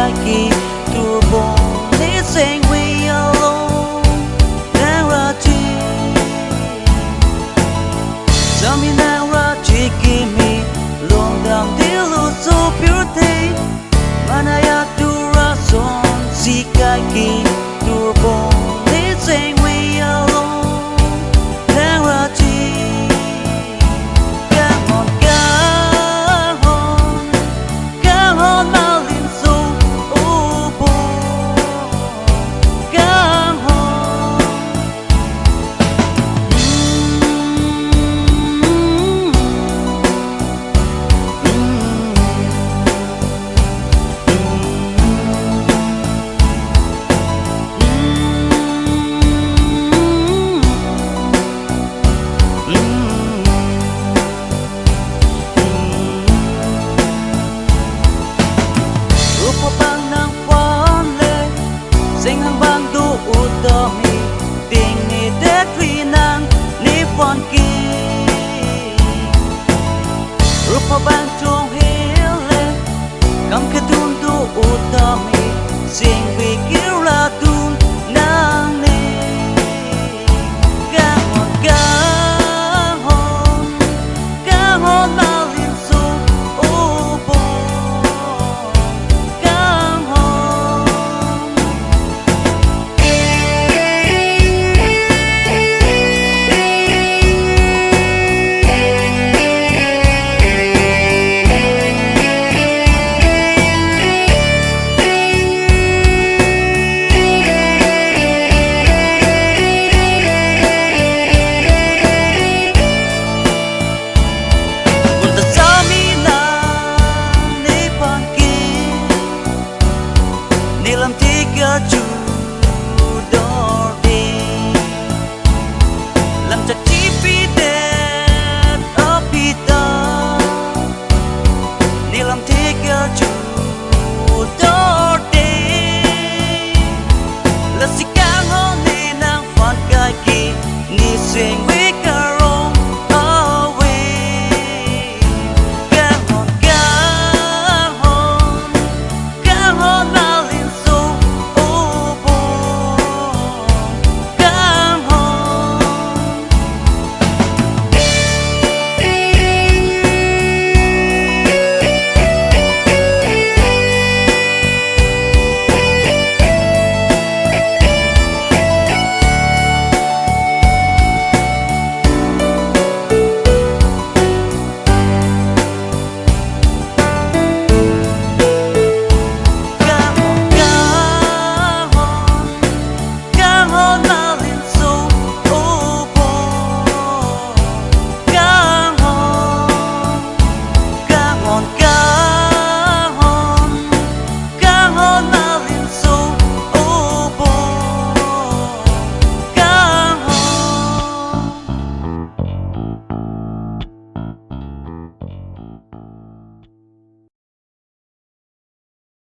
kaki turbo ni sing we alone narati Sami narati kimi long down dilu so purity manaya dura son si kaki turbo ni sing we alone narati Sing hang bang du utami ting ni det vi nang ni fon ki rupa bang chong hele kam ke dun du utami sing vi kira dun nang ni gang hon malin so obo Nilam tiga